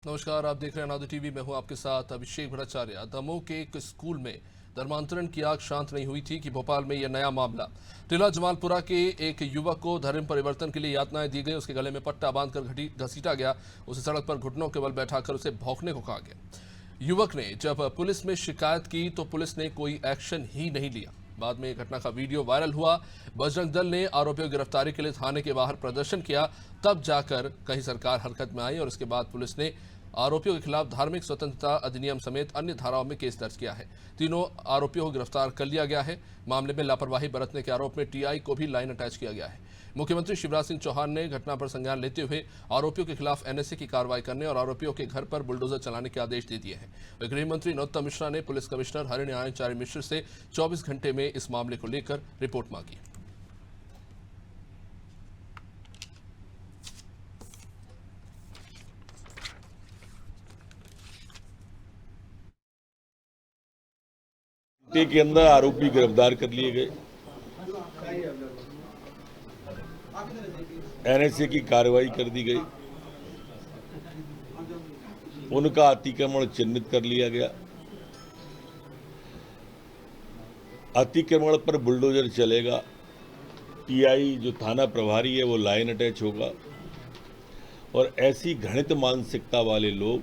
नमस्कार, आप देख रहे हैं अनादि टीवी। मैं हूं आपके साथ अभिषेक भट्टाचार्य। दमोह के एक स्कूल में धर्मांतरण की आग शांत नहीं हुई थी कि भोपाल में यह नया मामला। टिला जमालपुरा के एक युवक को धर्म परिवर्तन के लिए यातनाएं दी गई। उसके गले में पट्टा बांधकर घसीटा गया। उसे सड़क पर घुटनों के बल बैठाकर उसे भौंकने को कहा गया। युवक ने जब पुलिस में शिकायत की तो पुलिस ने कोई एक्शन ही नहीं लिया। बाद में घटना का वीडियो वायरल हुआ। बजरंग दल ने आरोपियों की गिरफ्तारी के लिए थाने के बाहर प्रदर्शन किया। तब जाकर कहीं सरकार हरकत में आई और उसके बाद पुलिस ने आरोपियों के खिलाफ धार्मिक स्वतंत्रता अधिनियम समेत अन्य धाराओं में केस दर्ज किया है। तीनों आरोपियों को गिरफ्तार कर लिया गया है। मामले में लापरवाही बरतने के आरोप में टीआई को भी लाइन अटैच किया गया है। मुख्यमंत्री शिवराज सिंह चौहान ने घटना पर संज्ञान लेते हुए आरोपियों के खिलाफ एनएसए की कार्रवाई करने और आरोपियों के घर पर बुलडोजर चलाने के आदेश दे दिए हैं। गृह मंत्री नरोत्तम मिश्रा ने पुलिस कमिश्नर हरिनारायण मिश्र से 24 घंटे में इस मामले को लेकर रिपोर्ट मांगी। के अंदर आरोपी गिरफ्तार कर लिए गए। एनएसए की कार्रवाई कर दी गई। उनका अतिक्रमण चिन्हित कर लिया गया। अतिक्रमण पर बुलडोजर चलेगा। टीआई जो थाना प्रभारी है वो लाइन अटैच होगा और ऐसी घृणित मानसिकता वाले लोग,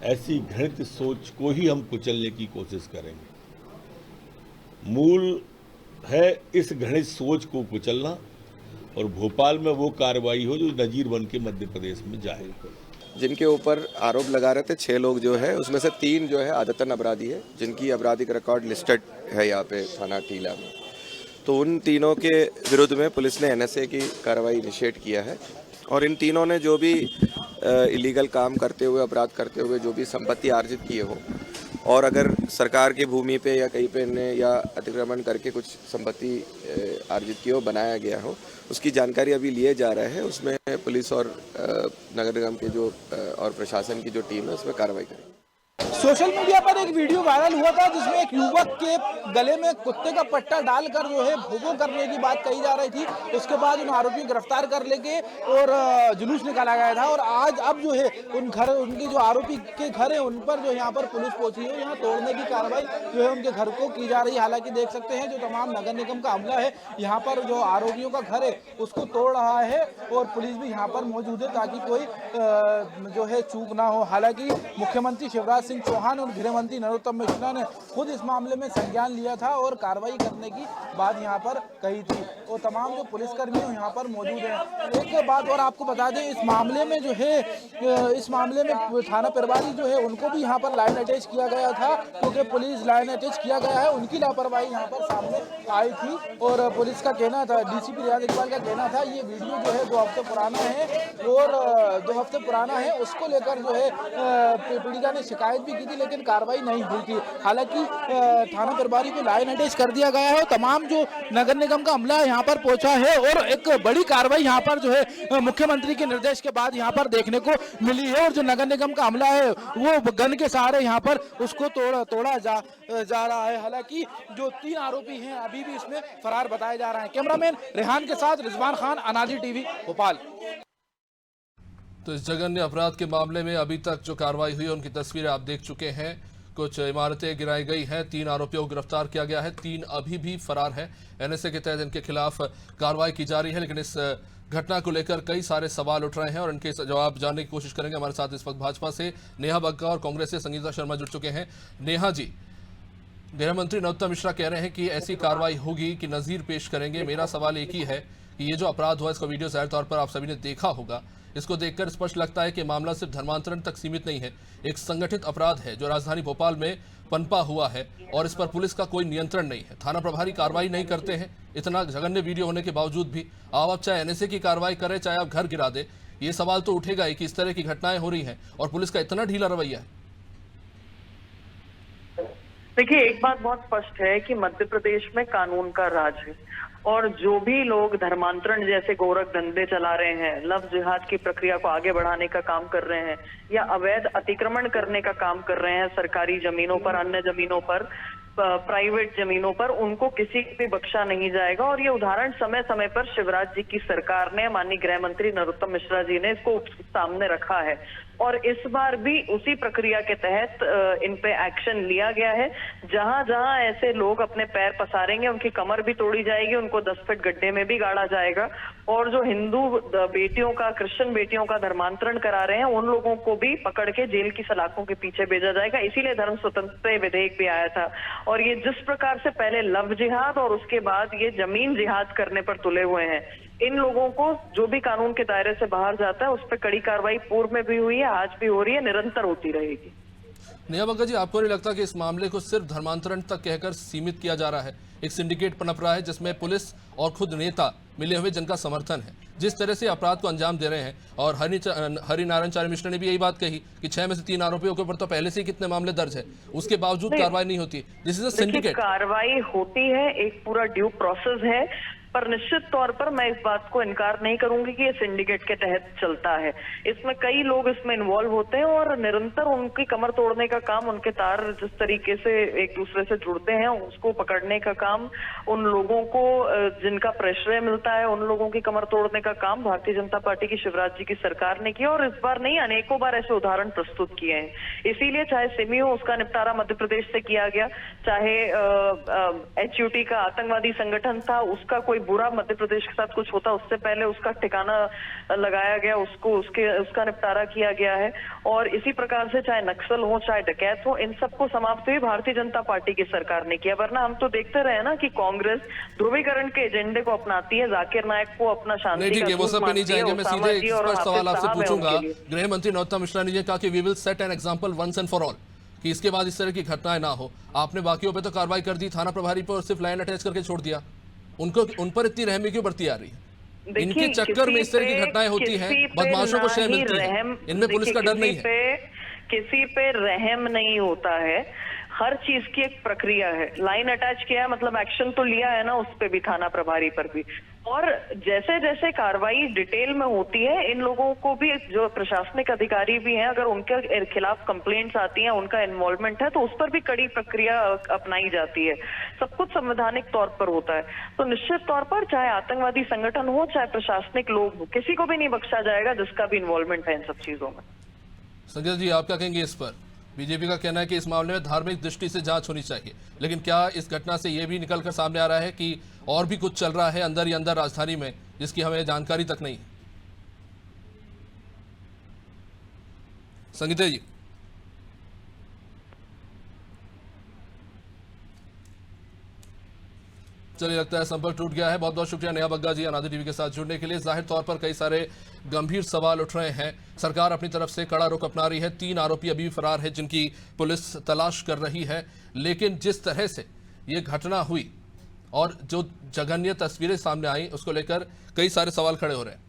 ऐसी घृणित सोच को ही हम कुचलने की कोशिश करेंगे। मूल है इस घृणित सोच को कुचलना और भोपाल में वो कार्रवाई हो जो नजीर बन के मध्य प्रदेश में जाए। जिनके ऊपर आरोप लगा रहे थे 6 लोग जो है, उसमें से 3 जो है आदतन अपराधी है, जिनकी आपराधिक रिकॉर्ड लिस्टेड है यहाँ पे थाना टीला में। तो उन तीनों के विरुद्ध में पुलिस ने एनएसए की कार्रवाई इनिशिएट किया है और इन तीनों ने जो भी इलीगल काम करते हुए, अपराध करते हुए जो भी संपत्ति अर्जित किए हो और अगर सरकार की भूमि पे या कहीं पे ने या अतिक्रमण करके कुछ संपत्ति अर्जित की हो, बनाया गया हो, उसकी जानकारी अभी लिए जा रहा है। उसमें पुलिस और नगर निगम के जो और प्रशासन की जो टीम है उसमें कार्रवाई करेगी। सोशल मीडिया पर एक वीडियो वायरल हुआ था जिसमें एक युवक के गले में कुत्ते का पट्टा डालकर जो है भोगों करने की बात कही जा रही थी। उसके बाद उन आरोपियों को गिरफ्तार कर लेके और जुलूस निकाला गया था और आज अब जो है उनके जो आरोपी के घर है उन पर जो यहाँ पर पुलिस पहुंची है। यहाँ तोड़ने की कार्रवाई जो है उनके घर को की जा रही है। हालांकि देख सकते हैं जो तमाम नगर निगम का अमला है यहाँ पर जो आरोपियों का घर है उसको तोड़ रहा है और पुलिस भी यहाँ पर मौजूद है ताकि कोई जो है चूक ना हो। हालांकि मुख्यमंत्री शिवराज सिंह चौहान और गृह मंत्री नरोत्तम मिश्रा ने खुद इस मामले में संज्ञान लिया था और कार्रवाई करने की बात यहाँ पर कही थी और तमाम जो पुलिसकर्मी यहाँ पर मौजूद हैं। एक बात और आपको बता दें, इस मामले में जो है इस मामले में थाना प्रभारी जो है उनको भी यहाँ पर लाइन अटैच किया गया था क्योंकि पुलिस लाइन अटैच किया गया है, उनकी लापरवाही यहाँ पर सामने आई थी और पुलिस का कहना था, डीसीपी रियाज इकबाल का कहना था ये वीडियो जो है 2 हफ्ते पुराना है और 2 हफ्ते पुराना है, उसको लेकर जो है पीड़िता ने शिकायत भी की थी लेकिन कार्रवाई नहीं हुई थी। हालांकि थाना प्रभारी को लाइन अटैच कर दिया गया है और तमाम जो नगर निगम का अमला यहाँ पर पहुंचा है और एक बड़ी कार्रवाई यहाँ पर जो है मुख्यमंत्री के निर्देश के बाद यहाँ पर देखने को मिली है और जो नगर निगम का अमला है वो गन के सहारे यहाँ पर उसको तोड़ा जा रहा है। हालांकि जो 3 आरोपी हैं अभी भी इसमें फरार बताए जा रहे हैं। कैमरामैन रेहान के साथ रिजवान खान, अनादि टीवी, भोपाल। तो इस जघन्य अपराध के मामले में अभी तक जो कार्रवाई हुई है उनकी तस्वीरें आप देख चुके हैं। कुछ इमारतें गिराई गई हैं। 3 आरोपियों को गिरफ्तार किया गया है। 3 अभी भी फरार है। एनएसए के तहत इनके खिलाफ कार्रवाई की जा रही है लेकिन इस घटना को लेकर कई सारे सवाल उठ रहे हैं और इनके जवाब जानने की कोशिश करेंगे। हमारे साथ इस वक्त भाजपा से नेहा बग्गा और कांग्रेस से संगीता शर्मा जुड़ चुके हैं। नेहा जी, गृह मंत्री नरोत्तम मिश्रा कह रहे हैं कि ऐसी कार्रवाई होगी कि नजीर पेश करेंगे। मेरा सवाल एक ही है कि ये जो अपराध हुआ इसका वीडियो जाहिर तौर पर आप सभी ने देखा होगा। इसको देखकर स्पष्ट लगता है कि मामला सिर्फ धर्मांतरण तक सीमित नहीं है, एक संगठित अपराध है जो राजधानी भोपाल में पनपा हुआ है और इस पर पुलिस का कोई नियंत्रण नहीं है। थाना प्रभारी कार्रवाई नहीं करते हैं इतना जघन्य वीडियो होने के बावजूद भी। आप चाहे एनएसए की कार्रवाई करें चाहे आप घर गिरा दे, ये सवाल तो उठेगा ही कि इस तरह की घटनाएं हो रही हैं और पुलिस का इतना ढीला रवैया है। देखिए, एक बात बहुत स्पष्ट है कि मध्य प्रदेश में कानून का राज है और जो भी लोग धर्मांतरण जैसे गोरख धंधे चला रहे हैं, लव जिहाद की प्रक्रिया को आगे बढ़ाने का काम कर रहे हैं या अवैध अतिक्रमण करने का काम कर रहे हैं सरकारी जमीनों पर, अन्य जमीनों पर, प्राइवेट जमीनों पर, उनको किसी भी बख्शा नहीं जाएगा। और ये उदाहरण समय समय पर शिवराज जी की सरकार ने, माननीय गृह मंत्री नरोत्तम मिश्रा जी ने इसको सामने रखा है। और इस बार भी उसी प्रक्रिया के तहत इन पे एक्शन लिया गया है। जहां जहां ऐसे लोग अपने पैर पसारेंगे उनकी कमर भी तोड़ी जाएगी, उनको 10 फीट गड्ढे में भी गाड़ा जाएगा, और जो हिंदू बेटियों का, क्रिश्चियन बेटियों का धर्मांतरण करा रहे हैं उन लोगों को भी पकड़ के जेल की सलाखों के पीछे भेजा जाएगा। इसीलिए धर्म स्वतंत्रता विधेयक भी आया था। और ये जिस प्रकार से पहले लव जिहाद और उसके बाद ये जमीन जिहाद करने पर तुले हुए हैं, इन लोगों को जो भी कानून के दायरे से बाहर जाता है उस पर कड़ी कार्रवाई पूर्व में भी हुई है, आज भी हो रही है, निरंतर होती रहेगी। नेहा बग्गा जी, आपको नहीं लगता कि इस मामले को सिर्फ धर्मांतरण तक कहकर सीमित किया जा रहा है? एक सिंडिकेट पनप रहा है जिसमें पुलिस और खुद नेता मिले हुए जिनका समर्थन है, जिस तरह से अपराध को अंजाम दे रहे हैं। और हरिनारायण चार्य मिश्र ने भी यही बात कही कि 6 में से 3 आरोपियों के ऊपर तो पहले से ही कितने मामले दर्ज है, उसके बावजूद कार्रवाई नहीं होती। This is a syndicate. कार्रवाई होती है, एक पूरा ड्यू प्रोसेस है, पर निश्चित तौर पर मैं इस बात को इनकार नहीं करूंगी कि ये सिंडिकेट के तहत चलता है। इसमें कई लोग इसमें इन्वॉल्व होते हैं और निरंतर उनकी कमर तोड़ने का काम, उनके तार जिस तरीके से एक दूसरे से जुड़ते हैं उसको पकड़ने का काम, उन लोगों को जिनका प्रेशर मिलता है उन लोगों की कमर तोड़ने का काम भारतीय जनता पार्टी की शिवराज जी की सरकार ने किया। और इस बार नहीं, अनेकों बार ऐसे उदाहरण प्रस्तुत किए हैं। इसीलिए चाहे सिमी हो, उसका निपटारा मध्य प्रदेश से किया गया, चाहे HUT का आतंकवादी संगठन था, उसका कोई बुरा मध्य प्रदेश के साथ कुछ होता उससे पहले उसका ठिकाना लगाया गया, उसका निपटारा किया गया है। और इसी प्रकार से चाहे नक्सल हो, चाहे डकैत हो, इन सबको समाप्त भी भारतीय जनता पार्टी की सरकार ने किया। वरना हम तो देखते रहे ना कि कांग्रेस ध्रुवीकरण के एजेंडे को अपनाती है, जाकिर नायक को अपना शांति का वो सब पे नहीं जाएंगे। मैं सीधे एक स्पष्ट सवाल आपसे पूछूंगा। गृह मंत्री नरोत्तम मिश्रा ने ये कहा कि we will set an example once and for all, कि इसके बाद इस तरह की घटनाएं ना हो। आपने बाकियों पे तो कार्रवाई कर दी, थाना प्रभारी पर सिर्फ लाइन अटैच करके छोड़ दिया, उन पर इतनी रहमी क्यों बढ़ती आ रही है? इनके चक्कर में इस तरह की घटनाएं होती हैं, बदमाशों को शय मिलती है, इनमें पुलिस का डर नहीं है। किसी पे रहम नहीं होता है, हर चीज की एक प्रक्रिया है। लाइन अटैच किया है मतलब एक्शन तो लिया है ना, उस पे भी, थाना प्रभारी पर भी। और जैसे जैसे कार्रवाई डिटेल में होती है, इन लोगों को भी, जो प्रशासनिक अधिकारी भी हैं, अगर उनके खिलाफ कंप्लेंट्स आती हैं, उनका इन्वॉल्वमेंट है, तो उस पर भी कड़ी प्रक्रिया अपनाई जाती है। सब कुछ संवैधानिक तौर पर होता है। तो निश्चित तौर पर चाहे आतंकवादी संगठन हो, चाहे प्रशासनिक लोग हो, किसी को भी नहीं बख्शा जाएगा जिसका भी इन्वॉल्वमेंट है इन सब चीजों में। संजय जी, आप क्या कहेंगे इस पर? बीजेपी का कहना है कि इस मामले में धार्मिक दृष्टि से जांच होनी चाहिए, लेकिन क्या इस घटना से यह भी निकलकर सामने आ रहा है कि और भी कुछ चल रहा है अंदर ही अंदर राजधानी में, जिसकी हमें जानकारी तक नहीं है? संगीता जी। चलिए, लगता है संपर्क टूट गया है। बहुत बहुत शुक्रिया नेहा बग्गा जी अनादि टीवी के साथ जुड़ने के लिए। जाहिर तौर पर कई सारे गंभीर सवाल उठ रहे हैं। सरकार अपनी तरफ से कड़ा रुख अपना रही है। 3 आरोपी अभी भी फरार है जिनकी पुलिस तलाश कर रही है, लेकिन जिस तरह से ये घटना हुई और जो जघन्य तस्वीरें सामने आई, उसको लेकर कई सारे सवाल खड़े हो रहे हैं।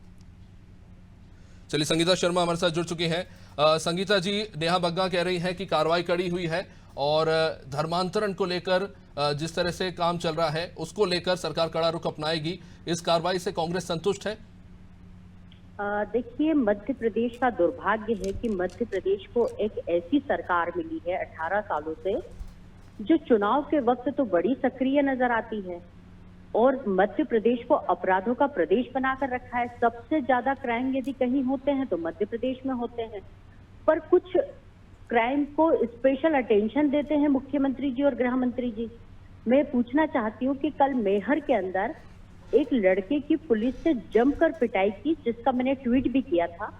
चलिए, संगीता शर्मा हमारे साथ जुड़ चुकी हैं। संगीता जी, नेहा बग्गा कह रही हैं कि कार्रवाई कड़ी हुई है और धर्मांतरण को लेकर जिस तरह से काम चल रहा है उसको लेकर सरकार कड़ा रुख अपनाएगी। इस कार्रवाई से कांग्रेस संतुष्ट है? देखिए, मध्य प्रदेश का दुर्भाग्य है कि मध्य प्रदेश को एक ऐसी सरकार मिली है 18 सालों से, जो चुनाव के वक्त तो बड़ी सक्रिय नजर आती है और मध्य प्रदेश को अपराधों का प्रदेश बनाकर रखा है। सबसे ज्यादा क्राइम यदि कहीं होते हैं तो मध्य प्रदेश में होते हैं, पर कुछ क्राइम को स्पेशल अटेंशन देते हैं मुख्यमंत्री जी और गृह मंत्री जी। मैं पूछना चाहती हूँ कि कल मेहर के अंदर एक लड़के की पुलिस से जमकर पिटाई की, जिसका मैंने ट्वीट भी किया था,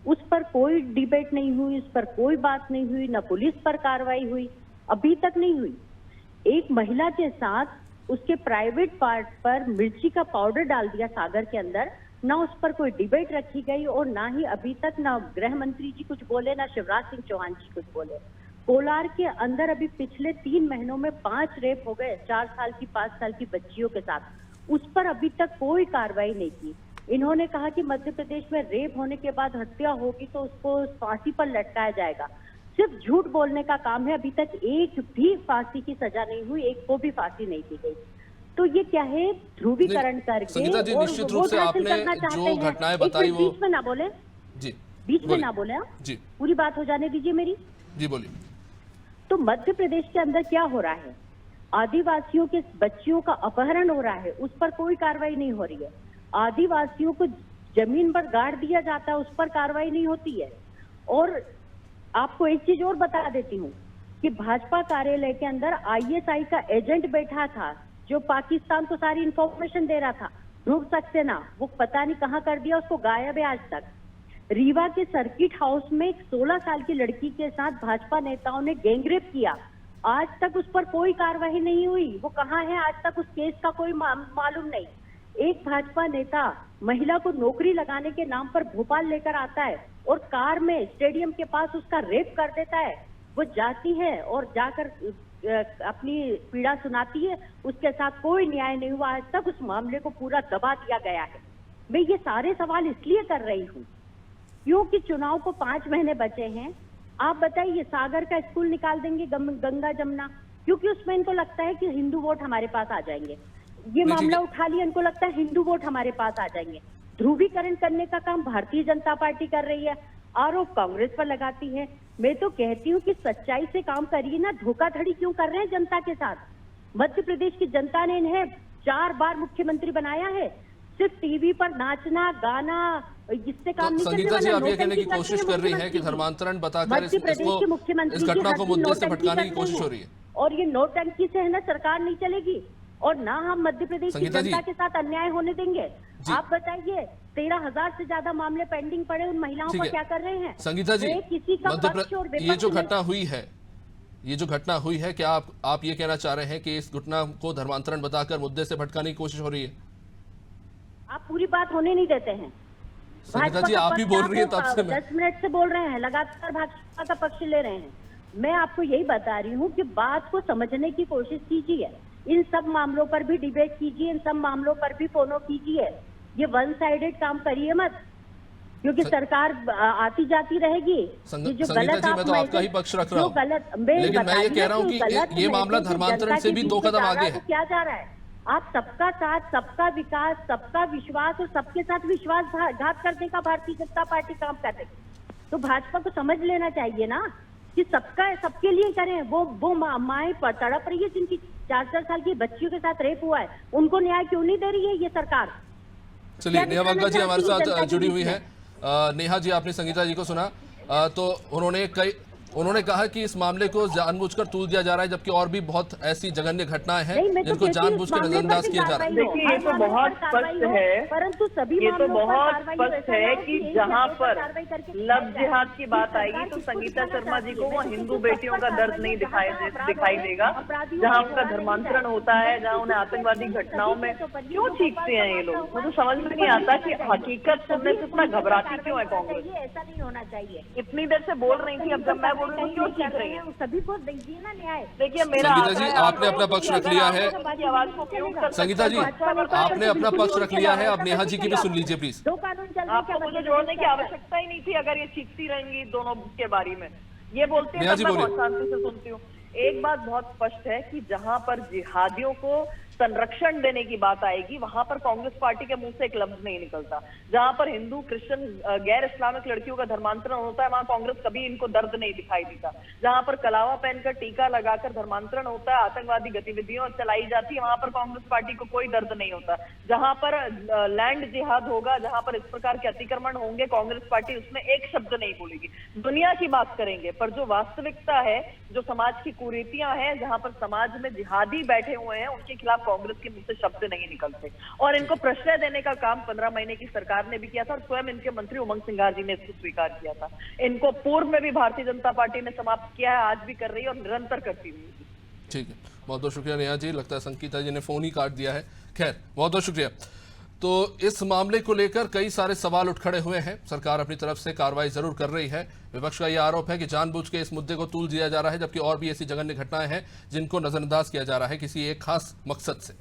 उस पर कोई डिबेट नहीं हुई, उस पर कोई बात नहीं हुई, न पुलिस पर कार्रवाई हुई, अभी तक नहीं हुई। एक महिला के साथ उसके प्राइवेट पार्ट पर मिर्ची का पाउडर डाल दिया सागर के अंदर, ना उस पर कोई डिबेट रखी गई और ना ही अभी तक ना गृह मंत्री जी कुछ बोले, ना शिवराज सिंह चौहान जी कुछ बोले। कोलार के अंदर अभी पिछले 3 महीनों में 5 रेप हो गए 4 साल की 5 साल की बच्चियों के साथ, उस पर अभी तक कोई कार्रवाई नहीं की। इन्होंने कहा कि मध्य प्रदेश में रेप होने के बाद हत्या होगी तो उसको फांसी पर लटकाया जाएगा। सिर्फ झूठ बोलने का काम है। अभी तक एक भी फांसी की सजा नहीं हुई, एक को भी फांसी नहीं दी गई। तो ये क्या है, ध्रुवीकरण करके संगीता जी, निश्चित रूप से आपने जो घटनाएं बताई वो बीच में ना बोले जी, बीच में ना बोले आप जी, पूरी बात हो जाने दीजिए मेरी जी, बोलिए। तो मध्य प्रदेश के अंदर क्या हो रहा है, आदिवासियों के बच्चियों का अपहरण हो रहा है, उस पर कोई कार्रवाई नहीं हो रही है। आदिवासियों को जमीन पर गाड़ दिया जाता है, उस पर कार्रवाई नहीं होती है। और आपको एक चीज और बता देती हूँ कि भाजपा कार्यालय के अंदर ISI का एजेंट बैठा था जो पाकिस्तान को सारी इंफॉर्मेशन दे रहा था, ध्रुव सक्सेना, वो पता नहीं कहाँ कर दिया, उसको गायब है आज तक। रीवा के सर्किट हाउस में एक 16 साल की लड़की के साथ भाजपा नेताओं ने गैंगरेप किया, आज तक उस पर कोई कार्रवाई नहीं हुई, वो कहाँ है आज तक, उस केस का कोई मालूम नहीं। एक भाजपा नेता महिला को नौकरी लगाने के नाम पर भोपाल लेकर आता है और कार में स्टेडियम के पास उसका रेप कर देता है, वो जाती है और जाकर अपनी पीड़ा सुनाती है, उसके साथ कोई न्याय नहीं हुआ आज तक, उस मामले को पूरा दबा दिया गया है। मैं ये सारे सवाल इसलिए कर रही हूँ क्योंकि चुनाव को 5 महीने बचे हैं। आप बताइए, सागर का स्कूल निकाल देंगे गंगा जमुना, क्योंकि उसमें इनको लगता है कि हिंदू वोट हमारे पास आ जाएंगे। ये मामला उठा लिया, इनको लगता है हिंदू वोट हमारे पास आ जाएंगे। ध्रुवीकरण करने का काम भारतीय जनता पार्टी कर रही है, आरोप कांग्रेस पर लगाती है। मैं तो कहती हूँ कि सच्चाई से काम करिए ना, धोखाधड़ी क्यों कर रहे हैं जनता के साथ। मध्य प्रदेश की जनता ने इन्हें 4 बार मुख्यमंत्री बनाया है, सिर्फ टीवी पर नाचना गाना जिससे काम नहीं। संगीता जी, आप ये कहने की कोशिश कर रही हैं कि धर्मांतरण बताकर इस घटना को मुद्दे से भटकाने की कोशिश हो रही है, और ये नोटंकी से है ना सरकार नहीं चलेगी, और ना हम मध्य प्रदेश की जनता के साथ अन्याय होने देंगे। आप बताइए, 13,000 से ज्यादा मामले पेंडिंग पड़े, उन महिलाओं पर क्या कर रहे हैं? संगीता जी, ये जो घटना हुई है, क्या आप ये कहना चाह रहे हैं कि इस घटना को धर्मांतरण बताकर मुद्दे से भटकाने की कोशिश हो रही है? आप पूरी बात होने नहीं देते हैं। संगीता जी, आप ही बोल रही है तब से 10 मिनट से बोल रहे हैं, लगातार भाजपा का पक्ष ले रहे हैं। मैं आपको यही बता रही हूँ कि बात को समझने की कोशिश कीजिए, इन सब मामलों पर भी डिबेट कीजिए, इन सब मामलों पर भी फोनो कीजिए। ये 1 साइडेड काम करिए मत, क्योंकि सरकार आती जाती रहेगी। ये जो गलत, मैं तो आपका ही पक्ष रख रहा हूँ, लेकिन मैं ये कह रहा हूँ कि ये मामला धर्मांतरण से भी 2 कदम आगे है। क्या जा रहा है? आप सबका साथ, सबका विकास, सबका विश्वास और सबके साथ विश्वासघात करने का भारतीय जनता पार्टी काम कर रही है। तो भाजपा को समझ लेना चाहिए ना कि सबके लिए करें। वो माएं तड़प रही है जिनकी 4-4 साल की बच्चियों के साथ रेप हुआ है, उनको न्याय क्यों नहीं दे रही है ये सरकार? चलिए, नेहा वग्गा जी हमारे साथ जुड़ी हुई है। नेहा जी, आपने संगीता जी को सुना, तो उन्होंने कहा कि इस मामले को जानबूझकर तूल दिया जा रहा है, जबकि और भी बहुत ऐसी जघन्य घटनाएं हैं जिनको जानबूझकर नजरअंदाज किया जा रहा है। देखिए, ये तो बहुत स्पष्ट है, परंतु सभी ये तो बहुत स्पष्ट है कि जहां पर लव जिहाद की बात आएगी तो संगीता शर्मा जी को वो हिंदू बेटियों का दर्द नहीं दिखाई देगा। जहां उनका धर्मांतरण होता है, जहां उन्हें आतंकवादी घटनाओं में क्यों चीखते हैं ये लोग, मुझे समझ में नहीं आता कि हकीकत सुनने से इतना घबराती क्यों है कांग्रेस। ऐसा नहीं होना चाहिए। इतनी देर से बोल रही थी, अब जब मैं बोल रही हूँ क्यों चीख रही है? सभी को दीजिए ना न्याय। देखिए, मेरा संगीता जी, आपने अपना पक्ष रख लिया है। संगीता जी, आपने अपना पक्ष रख लिया है, अब नेहा जी की भी सुन लीजिए प्लीज। आपको मुझे जोड़ने की आवश्यकता ही नहीं थी अगर ये चीखती रहेंगी दोनों के बारे में। ये बोलते हैं मैं बहुत शांति से सुनती हूँ। एक बात बहुत स्पष्ट है कि जहां पर जिहादियों को संरक्षण देने की बात आएगी वहां पर कांग्रेस पार्टी के मुंह से एक लफ्ज नहीं निकलता। जहां पर हिंदू, क्रिश्चियन, गैर इस्लामिक लड़कियों का धर्मांतरण होता है वहां कांग्रेस कभी इनको दर्द नहीं दिखाई देता। जहां पर कलावा पहनकर, टीका लगाकर धर्मांतरण होता है, आतंकवादी गतिविधियों चलाई जाती है, वहां पर कांग्रेस पार्टी को कोई दर्द नहीं होता। जहां पर लैंड जिहाद होगा, जहां पर इस प्रकार के अतिक्रमण होंगे, कांग्रेस पार्टी उसमें एक शब्द नहीं बोलेगी। दुनिया की बात करेंगे, पर जो वास्तविकता है, जो समाज की कुरीतियां हैं, जहां पर समाज में जिहादी बैठे हुए हैं, उनके खिलाफ कांग्रेस के मुंह से शब्द नहीं निकलते। और इनको प्रश्रय देने का काम 15 महीने की सरकार ने भी किया था और स्वयं इनके मंत्री उमंग सिंघार जी ने इसको स्वीकार किया था। इनको पूर्व में भी भारतीय जनता पार्टी ने समाप्त किया है, आज भी कर रही है और निरंतर करती हुई। ठीक है, बहुत बहुत शुक्रिया नेहा जी। लगता है संगीता जी ने फोन ही काट दिया है। खैर, बहुत बहुत शुक्रिया। तो इस मामले को लेकर कई सारे सवाल उठ खड़े हुए हैं। सरकार अपनी तरफ से कार्रवाई जरूर कर रही है। विपक्ष का यह आरोप है कि जानबूझ के इस मुद्दे को तूल दिया जा रहा है, जबकि और भी ऐसी जघन्य घटनाएं हैं जिनको नजरअंदाज किया जा रहा है किसी एक खास मकसद से।